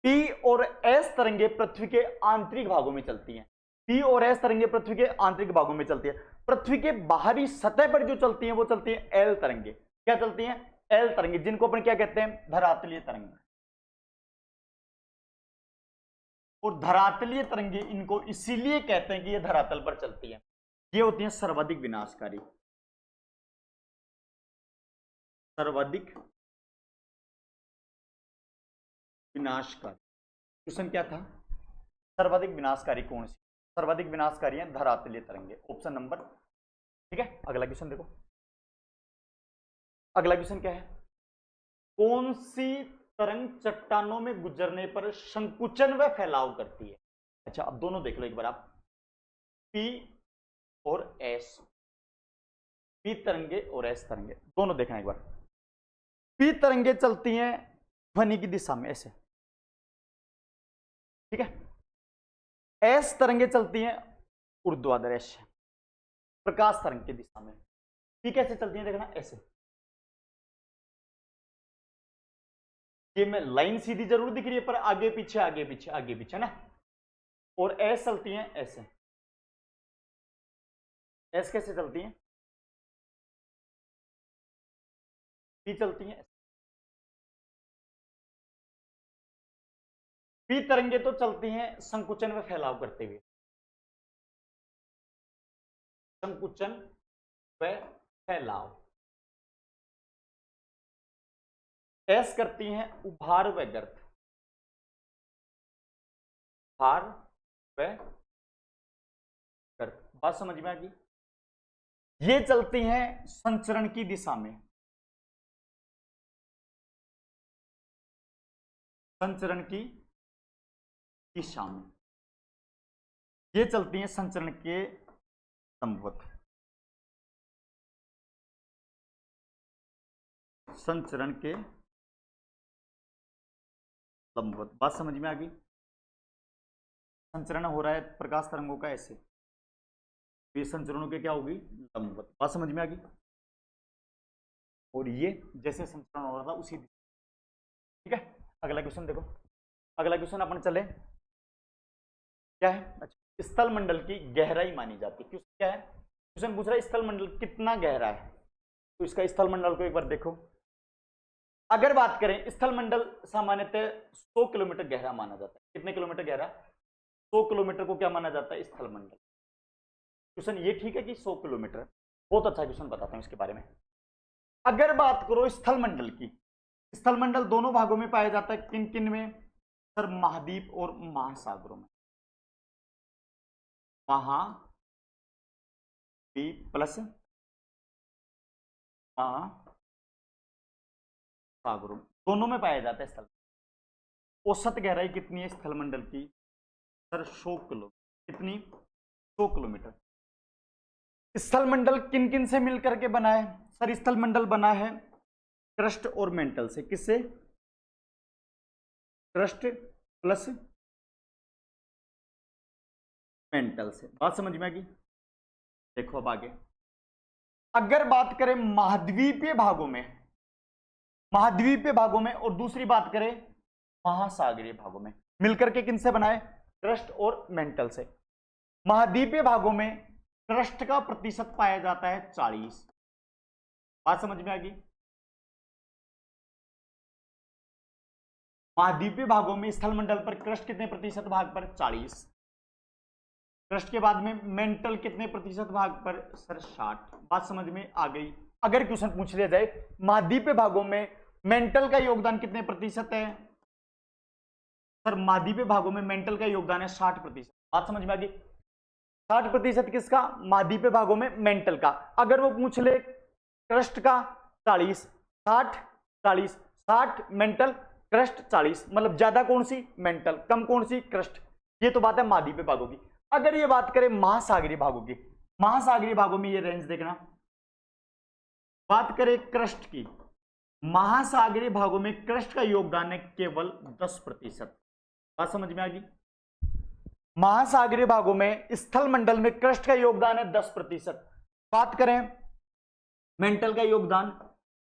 पी और एस तरंगे पृथ्वी के आंतरिक भागों में चलती हैं। पी और एस तरंगे पृथ्वी के आंतरिक भागों में चलती है। पृथ्वी के बाहरी सतह पर जो चलती हैं वो चलती हैं एल तरंगे। क्या चलती हैं? एल तरंगे, जिनको अपन क्या कहते हैं? धरातलीय तरंगे। और धरातलीय तरंगे इनको इसीलिए कहते हैं कि ये धरातल पर चलती है। ये होती हैं सर्वाधिक विनाशकारी। सर्वाधिक विनाशकारी क्वेश्चन क्या था? सर्वाधिक विनाशकारी कौन सी? सर्वाधिक विनाशकारी है धरातलीय तरंगे, ऑप्शन नंबर। ठीक है, अगला क्वेश्चन देखो। अगला क्वेश्चन क्या है? कौन सी तरंग चट्टानों में गुजरने पर संकुचन व फैलाव करती है? अच्छा, अब दोनों देख लो एक बार आप, पी और एस, पी तरंगे और एस तरंगे दोनों देखना एक बार। पी तरंगे चलती हैं ध्वनि की दिशा में ऐसे, ठीक है। एस तरंगे चलती हैं ऊर्ध्वाधर ऐसे, प्रकाश तरंग की दिशा में। पी कैसे चलती है देखना, ऐसे। ये में लाइन सीधी जरूर दिख रही है पर आगे पीछे आगे पीछे आगे पीछे ना। और एस चलती हैं ऐसे। एस कैसे चलती हैं? पी चलती हैं। पी तरंगे तो चलती हैं संकुचन व फैलाव करते हुए, संकुचन व फैलाव। एस करती हैं उभार व गर्त, उभार व गर्त। बात समझ में आ गई। ये चलती हैं संचरण की दिशा में, संचरण की दिशा में ये चलती हैं संचरण के लंबवत, संचरण के लंबवत। बात समझ में आ गई। संचरण हो रहा है प्रकाश तरंगों का ऐसे, ये संचरणों के क्या होगी, लंबवत। बात समझ में आ गई। और ये जैसे संचरण हो रहा था उसी, ठीक है। अगला क्वेश्चन देखो, अगला क्वेश्चन अपन चले, क्या है, अच्छा, स्थल मंडल की गहराई मानी जाती है। क्वेश्चन क्या है, क्वेश्चन पूछ रहा है स्थल मंडल कितना गहरा है। तो इसका स्थल मंडल को एक बार देखो। अगर बात करें स्थल मंडल सामान्यतः 100 किलोमीटर गहरा माना जाता है। कितने किलोमीटर गहरा, 100 किलोमीटर को क्या माना जाता है, स्थल मंडल। क्वेश्चन ये ठीक है कि 100 किलोमीटर, बहुत अच्छा क्वेश्चन बताता हूं इसके बारे में। अगर बात करो स्थल मंडल की, स्थल मंडल दोनों भागों में पाया जाता है। किन किन में, सर, महाद्वीप और महासागरों में। महाद्वीप प्लस महासागरों, दोनों में पाया जाता है स्थल। औसत गहराई कितनी है स्थल मंडल की, सर 100 किलोमीटर। कितनी, 100 किलोमीटर। स्थल मंडल किन किन से मिलकर के बना है, सर स्थल मंडल बना है क्रस्ट और मेंटल से। किससे, क्रस्ट प्लस मेंटल से। बात समझ में आ गई। देखो अब आगे, अगर बात करें महाद्वीपीय भागों में, महाद्वीपीय भागों में, और दूसरी बात करें महासागरीय भागों में, मिलकर के किनसे बना है, क्रस्ट और मेंटल से। महाद्वीपीय भागों में क्रस्ट का प्रतिशत पाया जाता है 40। बात समझ में आ गई। महाद्वीपीय भागों में स्थल मंडल पर क्रस्ट कितने प्रतिशत भाग पर, 40। क्रस्ट के बाद में मेंटल कितने प्रतिशत भाग पर, सर 60। बात समझ में आ गई। अगर क्वेश्चन पूछ लिया जाए महाद्वीपीय भागों में मेंटल का योगदान कितने प्रतिशत है, सर महाद्वीपीय भागों में मेंटल का योगदान है 60%। बात समझ में आ गई। 60% किसका, महाद्वीपीय भागों में मेंटल का। अगर वो पूछ ले क्रस्ट का 40, 60 40, 60 मेंटल, क्रस्ट 40, मतलब ज्यादा कौन सी, मेंटल, कम कौन सी, क्रस्ट। ये तो बात है महाद्वीपीय भागों की। अगर ये बात करें महासागरीय भागों की, महासागरीय भागों में ये रेंज देखना, बात करें क्रस्ट की, महासागरीय भागों में क्रस्ट का योगदान है केवल 10%। बात समझ में आ गई। महासागरीय भागों में स्थल मंडल में क्रस्ट का योगदान है 10%। बात करें मेंटल का योगदान,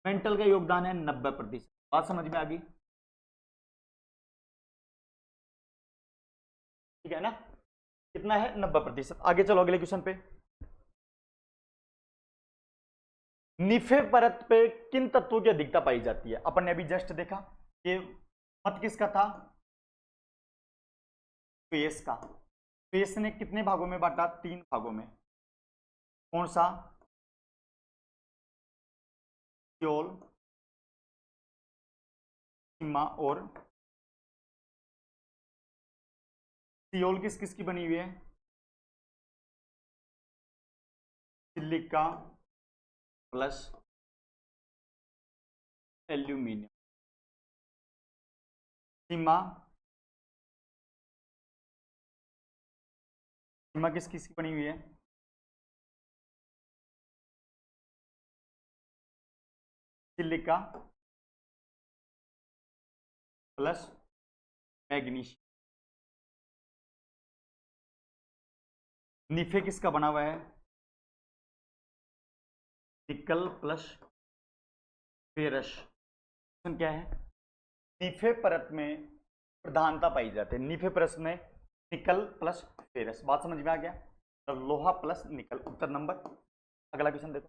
मेंटल का योगदान है 90%। बात समझ में आ गई, ठीक है ना, कितना है, 90%। आगे चलो अगले क्वेश्चन पे। निफे परत पे किन तत्वों की अधिकता पाई जाती है। अपन ने अभी जस्ट देखा, ये मत किसका था, फेस का। फेस ने कितने भागों में बांटा, 3 भागों में। कौन सा, सियोल, सीमा और, सियोल किस किस की बनी हुई है, सिलिका प्लस एल्यूमिनियम। सीमा, सीमा किस किस की बनी हुई है, सिलिका प्लस मैग्नीशियम। निफे किसका बना हुआ है, निकल प्लस फेरस। क्या है, निफे परत में प्रधानता पाई जाती है, निफे परत में निकल प्लस फेरस। बात समझ में आ गया, तो लोहा प्लस निकल, उत्तर नंबर। अगला क्वेश्चन देखो,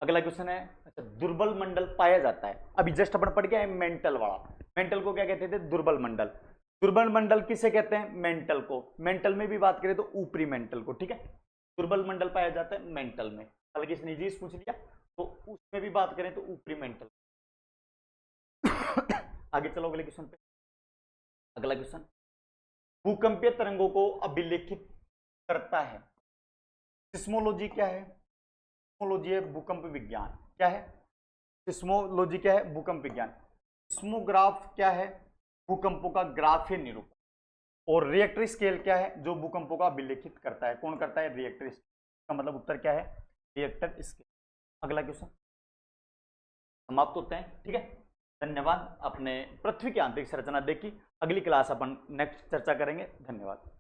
अगला क्वेश्चन है, अच्छा, दुर्बल मंडल पाया जाता है। अभी जस्ट अपन पढ़ के आए मेंटल वाला, मेंटल को क्या कहते थे, दुर्बल मंडल। दुर्बल मंडल किसे कहते हैं? मेंटल को। मेंटल में भी बात करें तो ऊपरी मेंटल को, ठीक है। दुर्बल मंडल पाया जाता है मेंटल में, हालांकि इसने जी पूछ लिया तो उसमें भी बात करें तो ऊपरी मेंटल। आगे चलो अगले क्वेश्चन पे। अगला क्वेश्चन, भूकंपीय तरंगों को अभिलेखित करता है। सिस्मोलॉजी क्या है? सिस्मोलॉजी है भूकंप विज्ञान। क्या है? सिस्मोलॉजी क्या है? भूकंप विज्ञान। सिस्मोग्राफ क्या है? भूकंपों का ग्राफीय निरूपण। और रिएक्टर स्केल क्या है? जो भूकंपों का अभिलेखित करता है। कौन करता है? Richter scale. इसका मतलब उत्तर क्या है? Richter scale. अगला क्वेश्चन समाप्त होते हैं, ठीक है। धन्यवाद। अपने पृथ्वी की आंतरिक संरचना देखी। अगली क्लास अपन नेक्स्ट चर्चा करेंगे। धन्यवाद।